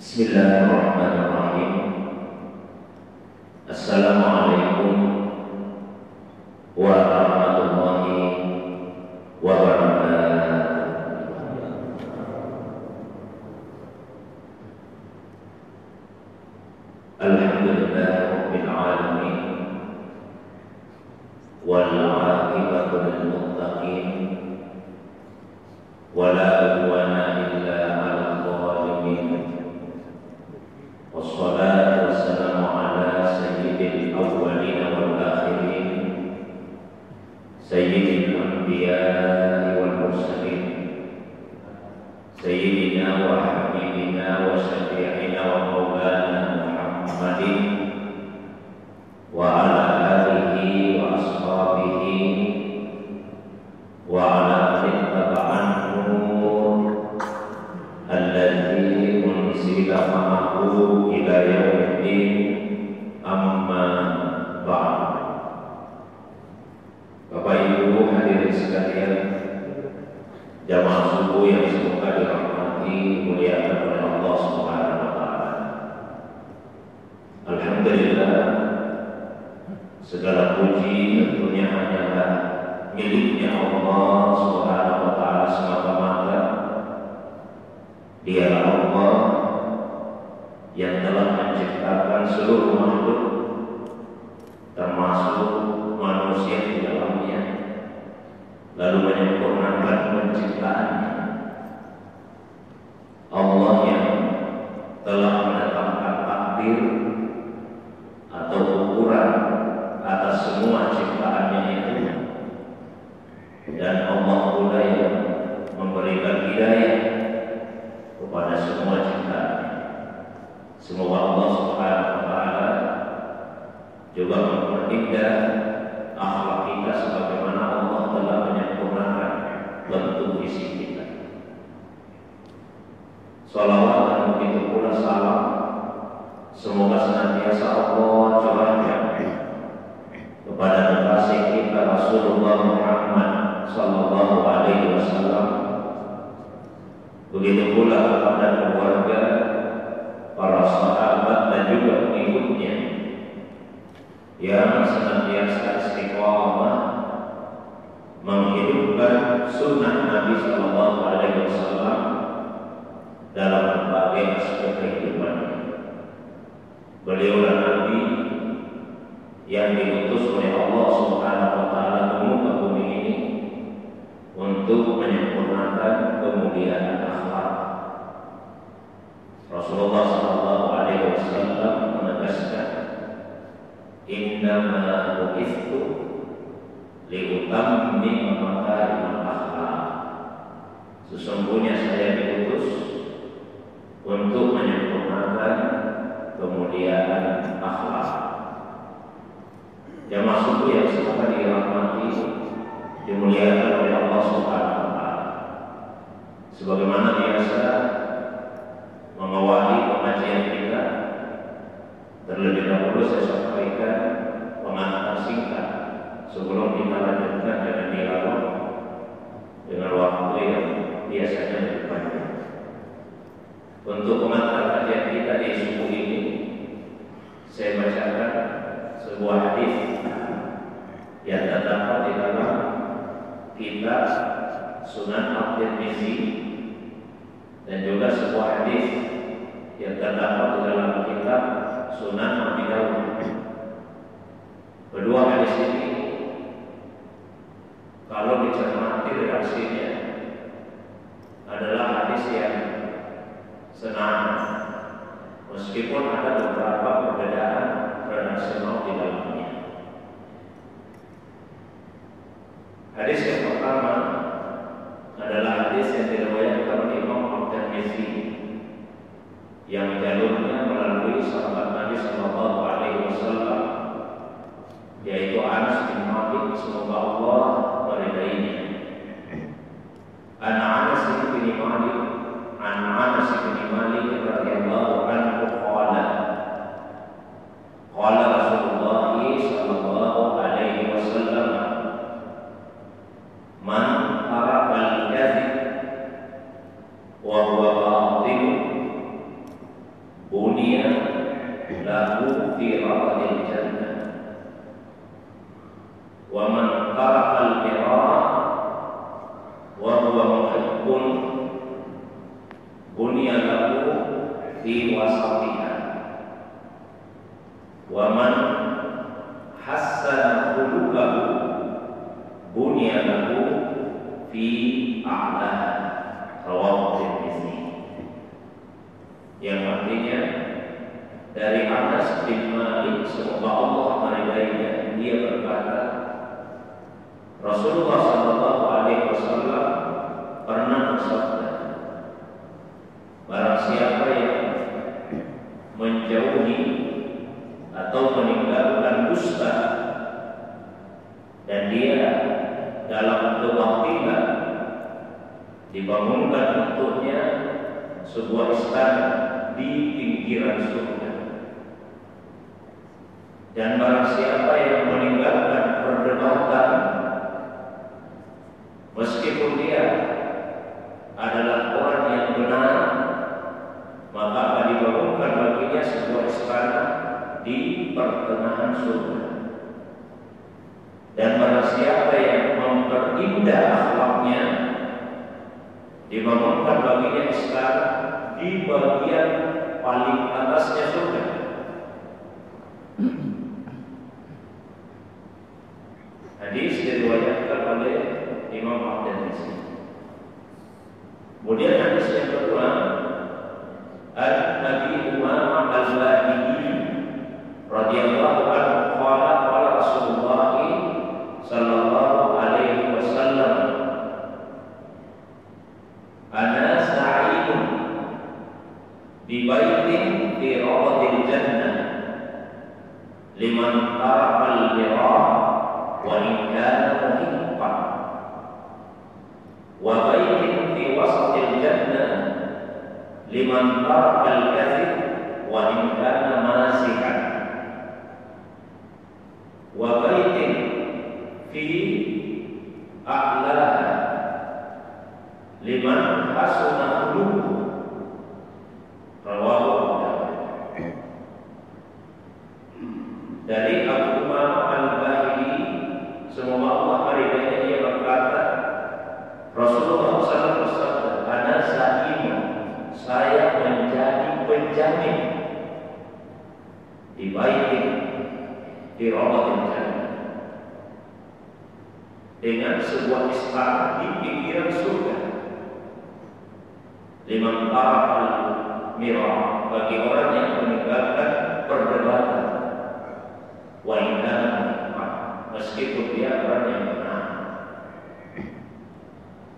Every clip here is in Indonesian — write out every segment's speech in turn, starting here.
Bismillahirrahmanirrahim. Assalamualaikum warahmatullahi wabarakatuh. Alhamdulillah rabbil alamin wal 'aqibatu lil muttaqin wala udwana illa 'alal zalimin. Wassalatu wassalamu ala sayyidil awwalin wal akhirin, sayyidil anbiya'i wal mursalin, sayyidina wa habibina wa syafi'ina wa maulana Muhammadin wa ala alihi wa ashabihi wa ala man taba'an nur alladzi unsila ma'ahu ila yaumiddin, amma ba'd. Bapak Ibu hadirin sekalian, jamaah subuh yang semoga dirahmati dimuliakan oleh Allah Subhanahu wa taala. Alhamdulillah, segala puji tentunya hanyalah miliknya Allah Subhanahu wa taala semata-mata. Dialah Allah yang telah menciptakan seluruh makhluk, termasuk manusia di dalamnya, lalu menyempurnakan penciptaannya. Allah yang telah menetapkan takdir atau ukuran atas semua ciptaannya itu, dan Allah pula yang memberikan hidayah kepada semua ciptaannya. Semoga Allah Subhanahu wa taala juga memperindah akhlak kita sebagaimana Allah telah menyempurnakan bentuk fisik kita. Salawat dan begitu pula salam semoga senantiasa Allah curahkan kepada kekasih kita Rasulullah Muhammad sallallahu alaihi wasallam, begitu pula kepada keluarga, para sahabat dan juga pengikutnya yang senantiasa istiqamah menghidupkan sunnah Nabi sallallahu alaihi wasallam dalam berbagai aspek kehidupannya. Beliaulah Nabi yang diutus oleh Allah Subhanahu wa taala ke muka bumi ini untuk menyempurnakan kemuliaan akhlak. Rasulullah sallallahu alaihi wasallam menegaskan, "Innama bu'itsu liutammima makarimal akhlaq." Sesungguhnya saya diutus untuk menyempurnakan kemuliaan akhlak. Jamaah subuh yang semoga dirahmati dimuliakan oleh Allah Subhanahu wa taala. Sebagaimana biasa mengawali pengajian kita, terlebih dahulu saya sampaikan pengantar singkat sebelum kita lanjutkan dengan dialog dengan waktu yang biasanya lebih panjang. Untuk pengantar kajian kita di subuh ini, saya bacakan sebuah hadis yang terdapat di dalam kitab Sunan At-Tirmizi dan juga sebuah hadis yang terdapat di dalam kitab Sunan Abi Dawud. Kedua hadis ini kalau dicermati redaksinya adalah hadis yang senang, meskipun ada beberapa perbedaan redaksional di dalamnya. Hadis yang pertama adalah hadis yang diriwayatkan oleh Imam At-Tirmizi yang jalurnya melalui sahabat Nabi sallallahu alaihi wasallam, yaitu Anas bin Malik, semoga Allah meridainya. An Anas bin Malik radhiyallahu anhu qala Rasulullah sallallahu alaihi wasallam, man taraka al-kadhib wa huwa batil pun bunya lahu fi wasatiha wa man hassana khuluqahu bunya lahu fi a'laha rawahu Tirmidzi. Yang artinya dari Anas bin Malik semoga Allah meridainya, dia berkata Rasulullah sallallahu alaihi wasallam pernah bersabda, barang siapa yang menjauhi atau meninggalkan dusta dan dia dalam kebaktian dibangunkan untuknya sebuah istana di pinggiran surga. Dan barang siapa yang meninggalkan perdebatan meskipun dia adalah orang yang benar, maka akan dibangunkan baginya sebuah istana di pertengahan surga. Dan barang siapa yang memperindah akhlaknya, dibangunkan baginya istana di bagian paling atasnya surga. Hadis diriwayatkan oleh Imam At-Tirmidzi. Kemudian hadis yang kedua, Nabi Umamah Al-Bahili radhiyallahu anhu qala Rasulullah sallallahu alaihi wasallam, ana sa'idun bi baitin fi rawdatil jannah liman taraka al-mira wa in kana muhiqqan wa baitin fi wasatil jannah liman taraka al-kadhib wa in kana masihan wa baitin fi a'laha liman hasuna khuluquhu rawahu Abu Dawud. Dari Abu Umamah Al-Bahili semoga Allah meridainya, dia berkata Rasulullah SAW bersabda, ana sa'imun, saya menjadi penjamin di baitin di rawdatil jannah, dengan sebuah istana di pinggiran surga, liman tarakal mira, bagi orang yang meninggalkan perdebatan, wa inna meskipun dia orang yang benar,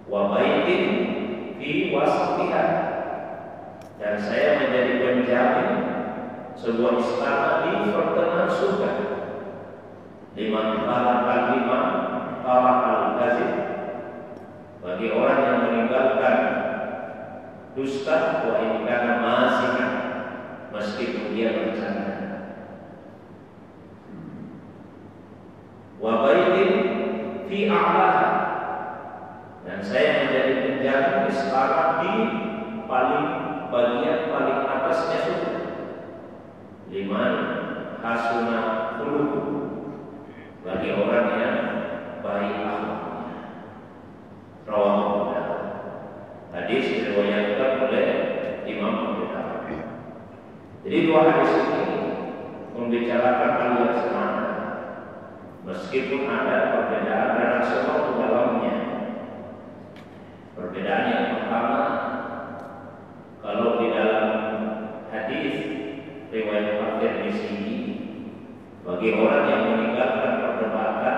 wa baitin fi wasatiha, dan saya menjadi penjamin sebuah istana di pertengahan surga, liman tarakal kadzib, bagi orang yang meninggalkan dusta, wa in kana masihan, meskipun dia bercanda, wa baitin fi a'laha, dan saya menjadi penjamin istana di bagian paling atasnya surga, liman hasuna khuluquhu, bagi orang yang baik akhlaknya. Rawahu Abu Dawud. Hadis diriwayatkan oleh Imam Abu Dawud. Jadi dua hadis ini membicarakan hal yang sama, meskipun ada perbedaan redaksional di dalamnya. Perbedaan yang pertama, kalau di dalam hadis riwayat At-Tirmidzi, bagi orang yang meninggalkan perdebatan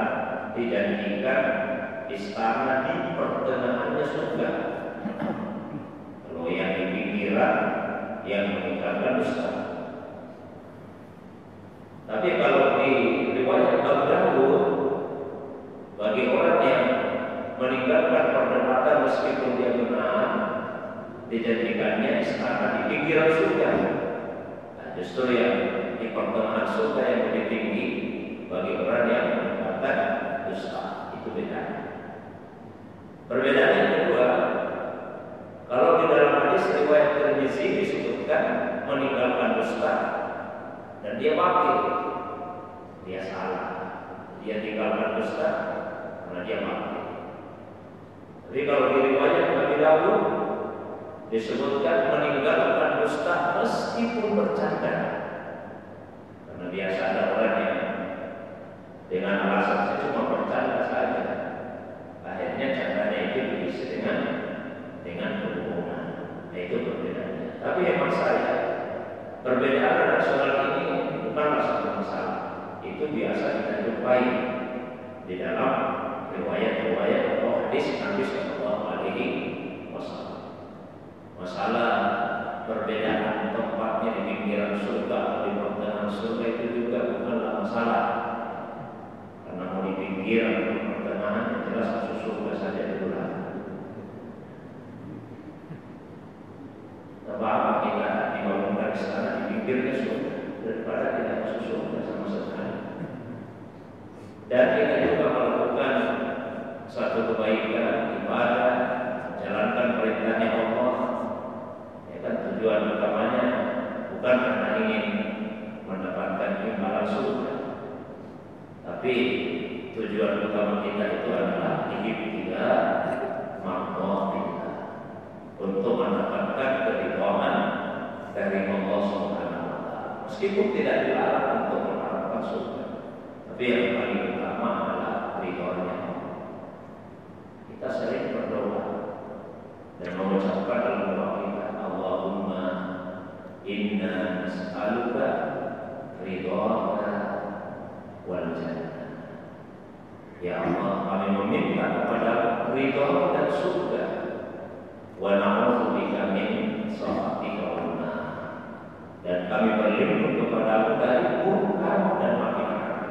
dijanjikan istana di pertengahannya surga. Kalau yang di pinggiran yang meninggalkan dusta. Tapi kalau di riwayat Abu Dawud, bagi orang yang meninggalkan perdebatan meskipun dia benar, dijanjikannya istana di pinggiran surga. Nah, justru yang di pertengahan surga yang lebih tinggi bagi orang yang meninggalkan dusta. Itu beda. Perbedaan yang kedua, kalau di dalam hadis riwayat Tirmidzi disebutkan meninggalkan dusta dan dia batil, dia salah, dia tinggalkan dusta karena dia batil. Tapi kalau di riwayat Abu Dawud disebutkan meninggalkan dusta meskipun bercanda. Karena biasa ada orang yang dengan alasan saya cuma bercanda saja, akhirnya candanya itu diisi dengan kebohongan. Nah, itu perbedaannya. Tapi hemat saya, perbedaan redaksional ini bukanlah satu masalah. Itu biasa kita jumpai di dalam riwayat-riwayat atau hadis Nabi Sallallahu Alaihi Wasallam. Masalah perbedaan tempatnya di pinggiran surga atau di pertengahan surga itu juga bukanlah masalah. Karena mau di pinggiran atau di pertengahan yang jelas masuk surga saja dulu lah. Apa kita dibangunkan di sana di pinggirnya surga daripada tidak masuk surga sama sekali. Dan kita juga melakukan satu kebaikan, ibadah, menjalankan perintahnya Allah. Ya kan, tujuan utamanya bukan karena ingin mendapatkan imbalan surga, tapi tujuan utama kita itu adalah ikhtiar mardhatillah, untuk mendapatkan keridhaan dari Allah Subhanahu wa taala. Meskipun tidak dilarang untuk mengharapkan surga, tapi yang paling utama adalah ridhonya Allah. Kita sering berdoa dan mengucapkan dalam doa kita, Allahumma inna nas'aluka ridhaka wal jannah. Ya Allah, kami meminta kepada ridho dan surga. Wa na'udzubika min sakhatika wan nar. Dan kami berlindung kepada-Mu dari murka-Mu dan api neraka.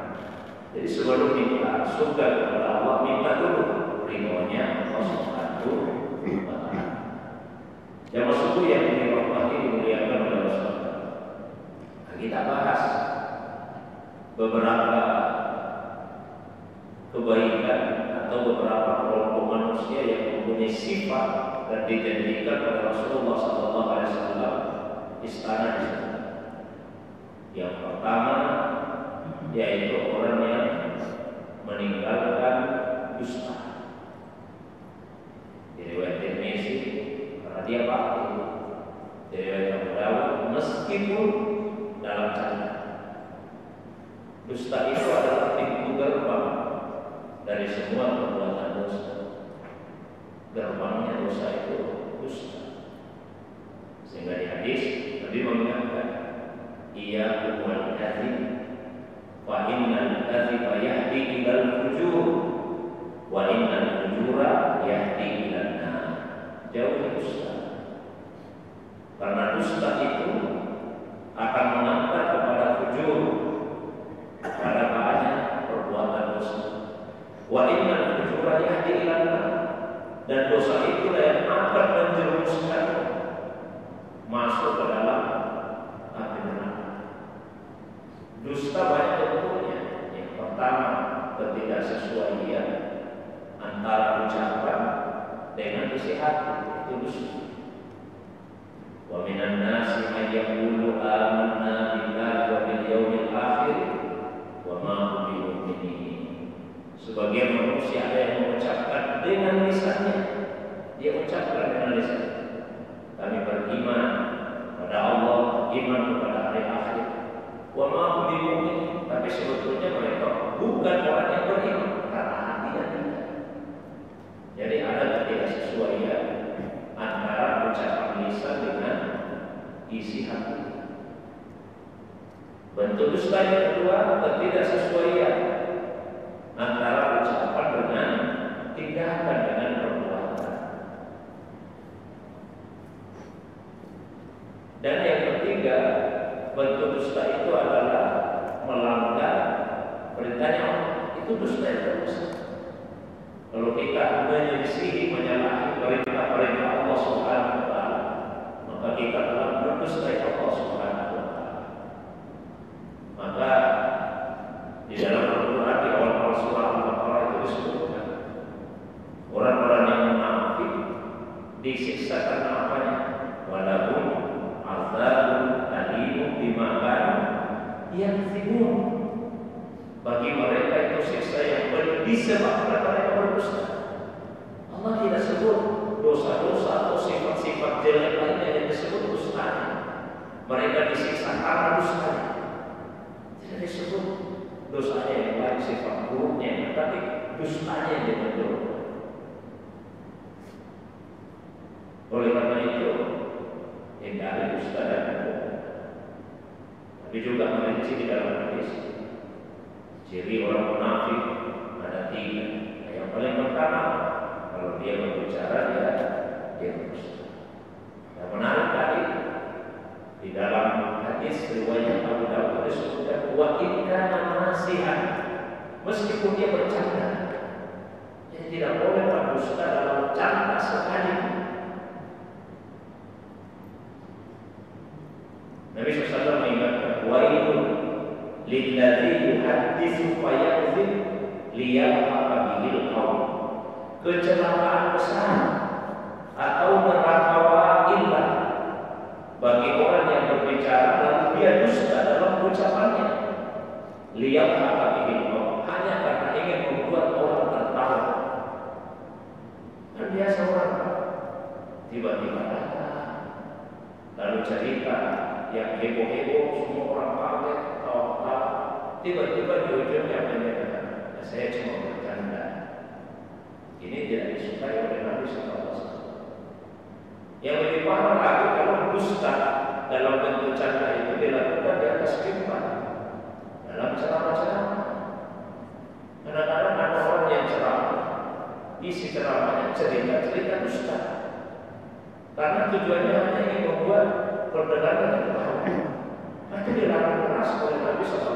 Jadi sebelum minta surga kepada Allah, minta dulu ridhonya Allah Subhanahu wa taala. Jamaah suku yang dirahmati dimuliakan oleh Rasulullah. Nah, kita bahas beberapa kebaikan atau beberapa kelompok manusia yang mempunyai sifat dan dijanjikan oleh Rasulullah SAW istana di sana. Yang pertama yaitu orang yang meninggalkan dusta. Di riwayat Tirmizi, karena dia patuh. Di riwayat Abu Dawud, meskipun dalam canda. Dusta itu adalah pintu gerbang dari semua perbuatan dosa. Gerbangnya dosa itu dusta. Sehingga di hadis Nabi mengingatkan, iyyakum kadzib fa innal kadziba yahdi ilal fujur wa innal fujura yahdi ilan nar. Jauhi dusta. Karena dusta itu akan mengantar kepada fujur, kepada banyak perbuatan dosa. Wa innal fujura yahdi ilan nar. Dan dosa itulah yang akan menjerumuskan masuk ke dalam api neraka. Dusta banyak bentuknya. Yang pertama, ketidaksesuaian antara ucapan dengan isi hati, itu dusta. Wa minan nasi may yaqulu amanna billahi wa bil yaumil akhir wa ma hum bimu'minin. Sebagian manusia ada yang mengucapkan dengan lisannya, dia ucapkan dengan lisannya, kami beriman pada Allah, iman kepada hari akhir. Wa ma hum bimu'minin, tapi sebetulnya mereka bukan orang yang beriman karena hatinya tidak. Jadi ada ketidaksesuaian antara ucapan lisan dengan isi hati. Bentuk dusta yang kedua, ketidaksesuaian antara ucapan dengan tindakan dengan perbuatan. Dan yang ketiga, bentuk dusta itu adalah melanggar perintahnya Allah. Itu dusta yang terbesar. Kalau kita menyelisihi, menyalahi perintah-perintah Allah Subhanahu wa taala, maka kita telah berdustai Allah Subhanahu wa taala. Maka di dalam Al-Qur'an di awal surah Al-Baqarah itu disebutkan orang-orang yang munafik disiksa karena apanya? Walahum adzabun alim bima kanu yakdzibun. Bagi mereka itu siksa yang disebabkan mereka berdusta. Allah tidak sebut dosa-dosa mereka disiksa karena dustanya. Tidak disebut dosanya yang lain, sifat buruknya, tapi dustanya yang dibentuk. Oleh karena itu, hindari dusta dan bohong. Tapi juga merinci di dalam hadis, ciri orang munafik ada 3. Yang paling pertama, kalau dia berbicara dia berdusta. Yang menarik tadi di dalam hadis riwayat Abu Dawud disebutkan wa in kana nasihan, meskipun dia bercanda. Jadi tidak boleh berdusta dalam canda sekalipun. Nabi SAW mengingatkan wailun lilladzi yuhadditsu fayakdzib liyalhaqa bihil qaum. Kecelakaan besar atau neraka wa'illah bagi orang yang berbicara lalu dia dusta dalam ucapannya. Liyalhaqa bihil qaum, hanya karena ingin membuat orang tertawa. Dan biasa orang tiba-tiba datang lalu cerita yang heboh-heboh, semua orang kaget, tawa-tawa. Tiba-tiba di ujungnya menyatakan, saya cuma bercanda. Ini tidak disukai oleh Nabi SAW. Yang lebih parah lagi kalau dusta dalam bentuk canda itu dilakukan di atas mimbar, dalam ceramah-ceramah. Kadang-kadang ada orang yang ceramah, isi ceramahnya cerita-cerita dusta, karena tujuannya hanya ingin membuat pendengarnya tertawa. Itu dilarang keras oleh Nabi SAW.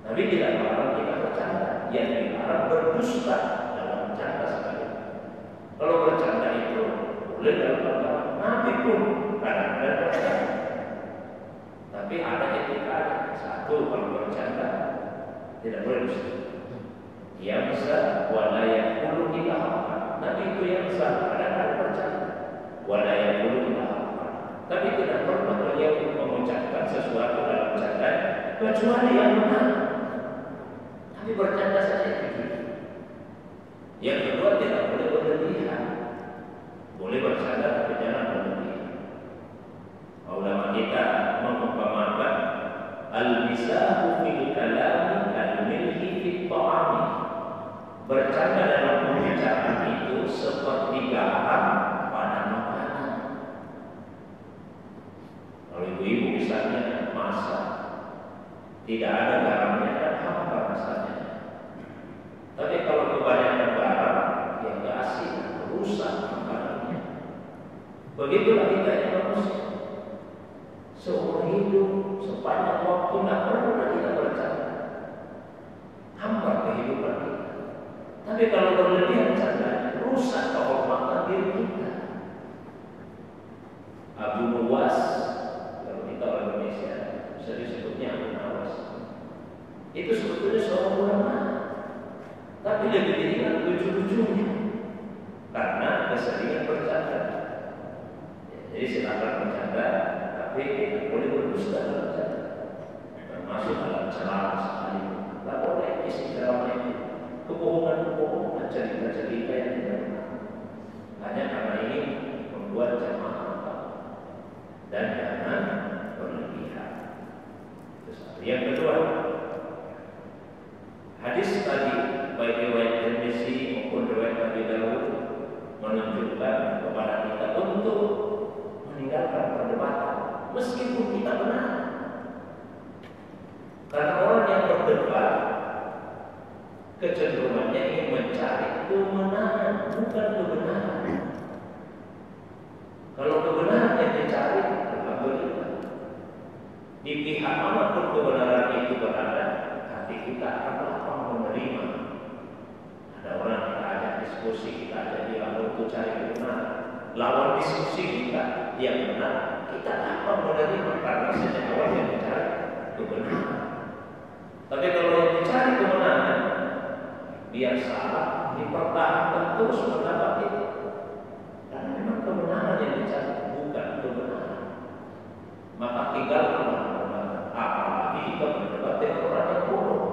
Nabi tidak melarang kita bercanda, yang dilarang berdusta dalam canda sekali. Kalau bercanda itu boleh dalam agama, Nabi pun kadang-kadang bercanda. Tapi ada etika. Satu, kalau bercanda tidak boleh dusta. Yang bisa wala yaqulu illa haqqan. Nabi itu yang sah, kadang-kadang bercanda. Wala yaqulu illa haqqan. Tapi tidak pernah beliau mengucapkan sesuatu dalam canda kecuali yang benar. Tapi bercanda saja jujur. Yang kedua, tidak boleh berlebihan. Boleh bercanda tapi jangan berlebihan. Ulama kita mengumpamakan al-misahu fil kalami kal-milhi fit ta'ami. Bercanda dalam pembicaraan itu seperti garam pada makanan. Kalau ibu-ibu misalnya masak, tidak ada garamnya dan hampa rasanya. Tapi kalau kebanyakan garam, ya nggak asin, rusak makanannya. Begitulah kita yang manusia. Seumur hidup, sepanjang waktu nggak pernah kita bercanda. Hampa kehidupan kita. Tapi kalau berlebihan canda, rusak kehormatan diri kita. Abu Nuwas, kalau kita orang Indonesia bisa disebutnya Abu Nuwas, itu sebetulnya seorang ulama, tapi lebih diingat lucu-lucunya karena keseringan bercanda. Jadi silakan bercanda, tapi tidak boleh berdusta dalam canda, termasuk dalam ceramah sekali. Tidak boleh isi ceramah itu kebohongan-kebohongan, cerita-cerita yang tidak benar, hanya karena ini membuat jamaah dan jangan berlebihan. Yang kedua, hadis tadi baik riwayat Tirmizi maupun riwayat Abu Dawud menunjukkan kepada kita untuk meninggalkan perdebatan meskipun kita benar. Karena orang yang berdebat kecenderungannya ingin mencari kebenaran, bukan kebenaran. Kalau kebenaran yang dicari, alhamdulillah. Di pihak manapun kebenaran itu berada, hati kita akan lapang menerima. Ada orang kita ajak diskusi, kita ajak dialog untuk cari kebenaran. Lawan diskusi kita yang benar, kita lapang menerima karena sejak awal yang dicari kebenaran. Tapi kalau yang dicari kebenaran, biar salah, dipertahankan terus pendapat itu. Karena memang kebenaran yang dicari, bukan kebenaran. Maka tinggalkan kebenaran. Apalagi jika berdebat dengan orang yang bodoh.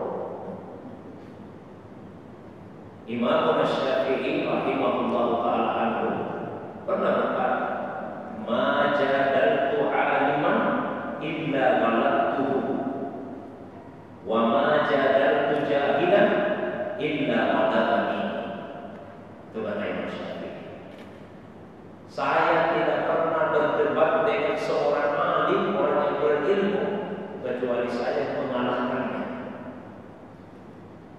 Imam Syafi'i rahimahullah ta'ala anhu pernah berkata, "Ma jadaltu 'aliman illa ghalabtuhu, wa ma jadaltu jahilan illa ghalabani." Itu kata Imam Syafi'i. Saya tidak pernah berdebat dengan seorang alim, orang yang berilmu, kecuali saya mengalahkannya.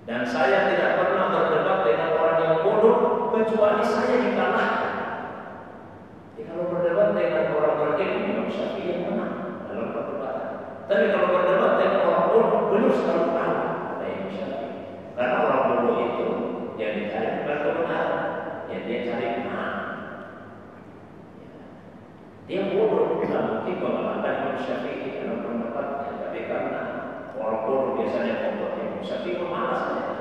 Dan saya tidak pernah berdebat dengan orang yang bodoh, kecuali saya dikalahkan. Kalau berdebat dengan orang berilmu, Imam Syafi'i yang menang dalam perdebatan. Tapi kalau berdebat dengan orang bodoh, belum selalu kalah, kata Imam Syafi'i. Karena orang bodoh itu yang dicari bukan kebenaran, yang dia cari menang. Dia bodoh, tidak mungkin mengalahkan Imam Syafi'i dalam pendapatnya. Tapi karena orang bodoh biasanya membuat Imam Syafi'i memalas saja.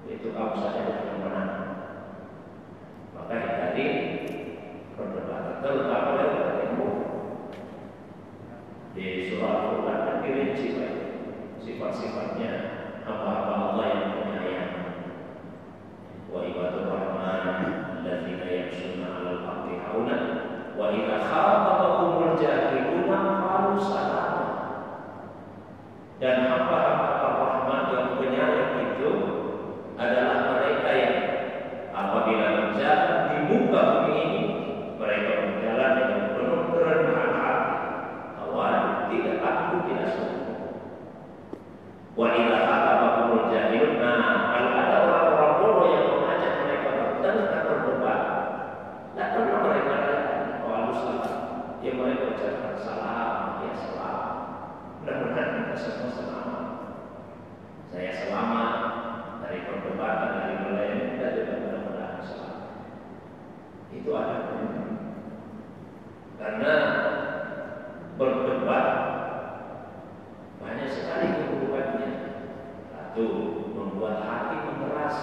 Itu kamu saja yang menang. Maka hindari perdebatan, terutama dengan ilmu. Di surah Al-Quran kan dirinci sifat-sifatnya hamba-hamba Allah yang penyayang. Wa ibadur rahman alladzina yamshuna 'alal ardi hauna wa idza khatabahumul jahiluna qalu salama. Dan hamba-hamba Ar-Rahman yang penyayang itu adalah mereka yang apabila berjalan di muka bumi ini, mereka berjalan dengan penuh kerendahan hati. Awal tidak takut, tidak sombong. Wa idza khatabahumul jahilun, kalau ada orang-orang bodoh yang mengajak mereka bertengkar berdebat, tidak pernah mereka yang mereka ucapkan salam, ya salam. Mudah-mudahan kita semua selamat. Saya selamat dari perdebatan, dari mulai dan juga mudah-mudahan selamat. Itu ada. Karena berdebat banyak sekali keburukannya. Satu, membuat hati mengeras.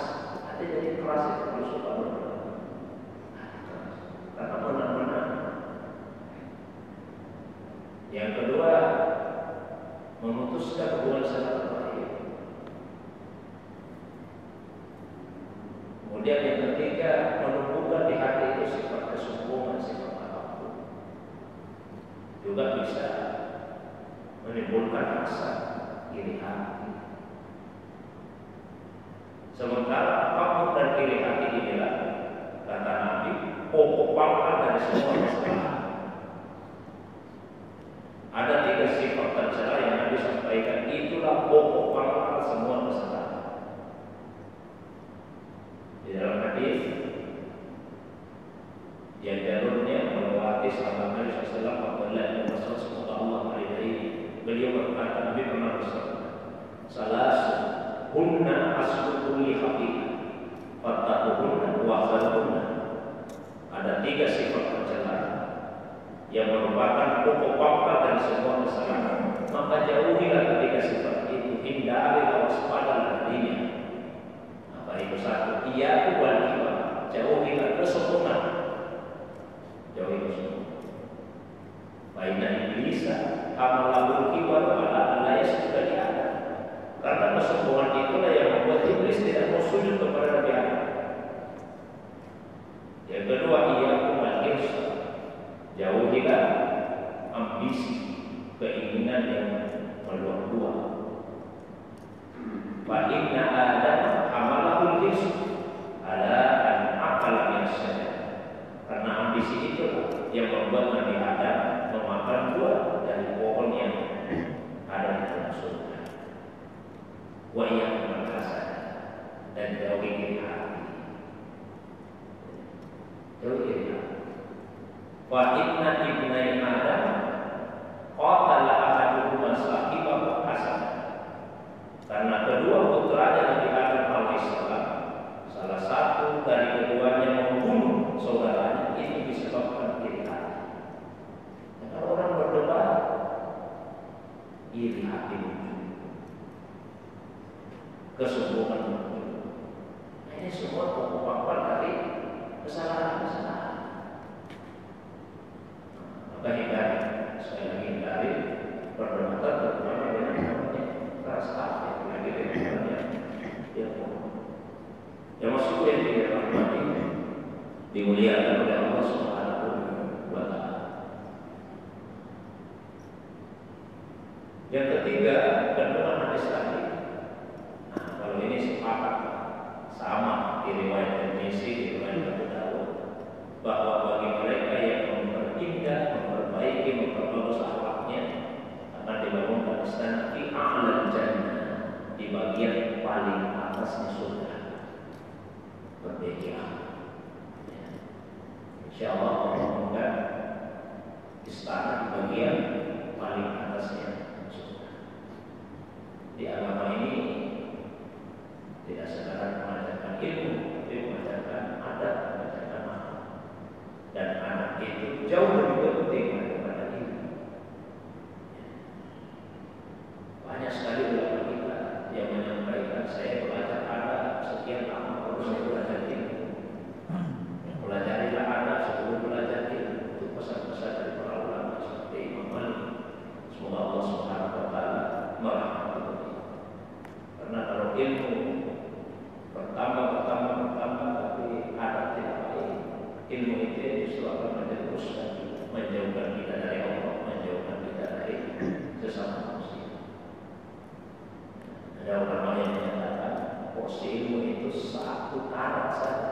Hati jadi keras itu kalau suka berdebat. Karena benar-benar. Yang kedua, memutuskan hubungan silaturahim. Kemudian yang ketiga, menumbuhkan di hati itu sifat kesombongan, sifat apapun. Juga bisa menimbulkan rasa iri hati. Sementara apapun dan iri hati inilah, kata Nabi, pokok pangkal dari semua masalah. Ada 3 sifat tercela yang Nabi sampaikan, itulah pokok pangkal semua kesalahan. Di dalam hadis yang jalurnya melewati sahabat Nabi SAW, Abdullah bin Mas'ud semoga Allah meridai, beliau berkata, Nabi pernah bersabda, salasun hunna aslu kulli khabi'ah fattaquhunna wa khadhunna. Ada 3 sifat tercela yang merupakan pokok pangkal dari semua kesalahan, maka jauhilah ketiga sifat itu, hindari waspadalah darinya. Apa itu? 1, iyyaku wal kibar, jauhilah kesombongan, jauhi kesombongan. Baina iblisa amalul kibar ala la yasjuda li Adam. Karena kesombongan itulah yang membuat iblis tidak mau sujud kepada Nabi Adam. Yang kedua, iyyaku wal hirsa, jauhilah ambisi, keinginan yang meluap-luap. Fa inna Adam hamalahul hirsu ala an aqala min syajara. Karena ambisi itu yang membuat Nabi Adam memakan buah dari pohon yang ada di dalam surga. Wa iyyakum wal hasad, dan jauhi iri hati. Jauhi iri hati. Wa inna ibnai Adam qatala ahaduhuma sahibahu Hasan. Karena kedua putranya Nabi Adam alaihissalam, salah satu dari keduanya membunuh saudaranya, ini disebabkan iri hati. Kalau orang berdebat, iri hati muncul, kesombongan muncul. Ini semua pokok pangkal dari kesalahan-kesalahan. Hindari, saya hindari perdebatan terutama dengan namanya rasa lagi dengan yang maksud yang dirahmati dimuliakan oleh Allah Subhanahu wa Ta'ala. Yang ketiga, kandungan hadis tadi. Nah, kalau ini sepakat sama di riwayat Tirmizi, di riwayat Abu Dawud, bahwa bagi mereka yang memperindah, memperbaiki, memperbagus akhlaknya, akan dibangunkan istana di a'lal jannah, di bagian paling atasnya surga. Berbeda. Insya Allah membangunkan istana di bagian paling atasnya surga. Di agama ini tidak sekadar mengajarkan ilmu, tapi mengajarkan adab, mengajarkan akhlak. Dan anak itu jauh lebih penting daripada ilmu. Banyak sekali ulama kita yang menyampaikan, saya belajar adab sekian lama baru saya belajar ilmu. Pelajarilah adab sebelum belajar ilmu. Itu pesan-pesan dari para ulama seperti Imam Malik. Semoga Allah Subhanahu wa Ta'ala merahmati beliau. Karena kalau ilmu bertambah, tapi adab tidak baik, ilmu itu justru akan menjerumuskan, menjauhkan kita dari Allah, menjauhkan kita dari sesama manusia. Ada ulama yang menyatakan porsi ilmu itu 1 karat saja,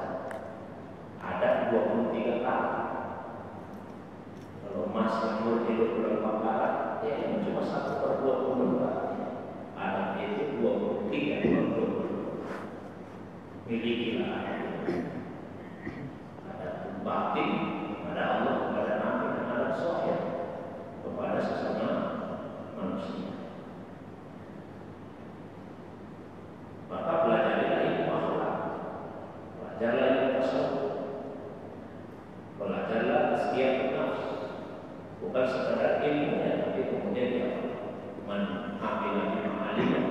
ada 23 karat. Kalau emas yang murni 24 karat, ya cuma 1/24. Adab itu 23/24. Milikilah ada batin kepada Allah, kepada Nabi, dan ada zahir kepada sesama manusia. Maka pelajarilah ilmu akhlak, belajarlah ilmu tasawuf, belajarlah tazkiyatun nafs, bukan sekadar ilmunya, tapi kemudian dia man amila bima alima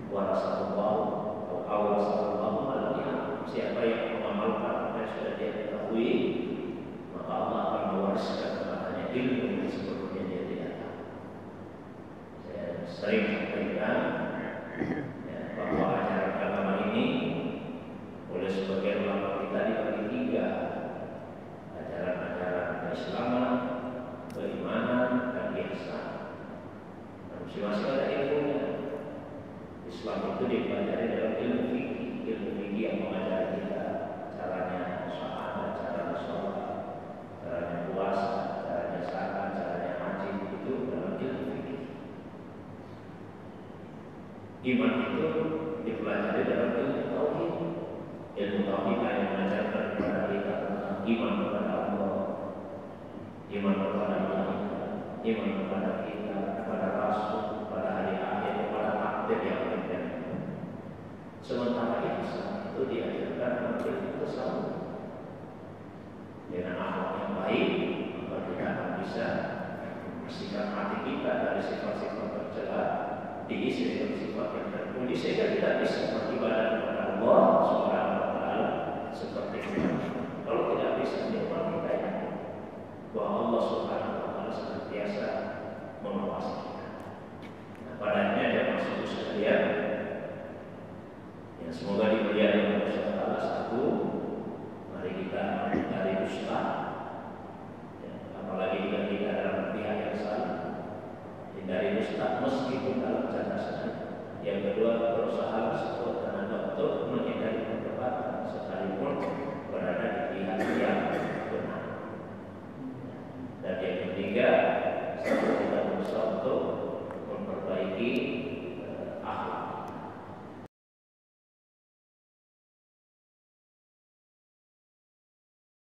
wa rasulullah awassallallahu alaihi. Siapa yang mengamalkan apa yang sudah dia ketahui, maka Allah akan mewariskan kepadanya ilmu yang sebelumnya dia tidak tahu. Saya sering sampaikan bahwa ajaran agama ini oleh sebagian ulama kita dibagi 3: ajaran-ajaran keislaman, keimanan, dan ihsan. Masing-masing ada ilmunya. Islam itu dipelajari dalam ilmu fikih yang mengajari kita caranya sholat, caranya sholat, caranya puasa, caranya zakat, caranya haji, itu dalam ilmu fikih. Iman itu dipelajari dalam ilmu tauhid. Ilmu tauhid yang mengajarkan kepada kita tentang iman kepada Allah, iman kepada malaikat, iman kepada kita, kepada Rasul, kepada hari akhir, kepada takdir yang ada. Sementara ihsan itu diajarkan untuk bersama dengan akhlak yang baik, maka kita akan bisa membersihkan hati kita dari sifat-sifat tercela, diisi dengan sifat yang terpuji, sehingga kita bisa beribadah kepada Allah Subhanahu wa Ta'ala seperti itu. Kalau tidak bisa, kita yakin bahwa Allah Subhanahu wa Ta'ala senantiasa mengawasi kita. Nah, padanya ada maksud sekalian. Ya, semoga dimuliakan oleh Allah SWT. Mari kita mencari dusta, ya, apalagi jika kita dalam pihak yang salah. Hindari dusta,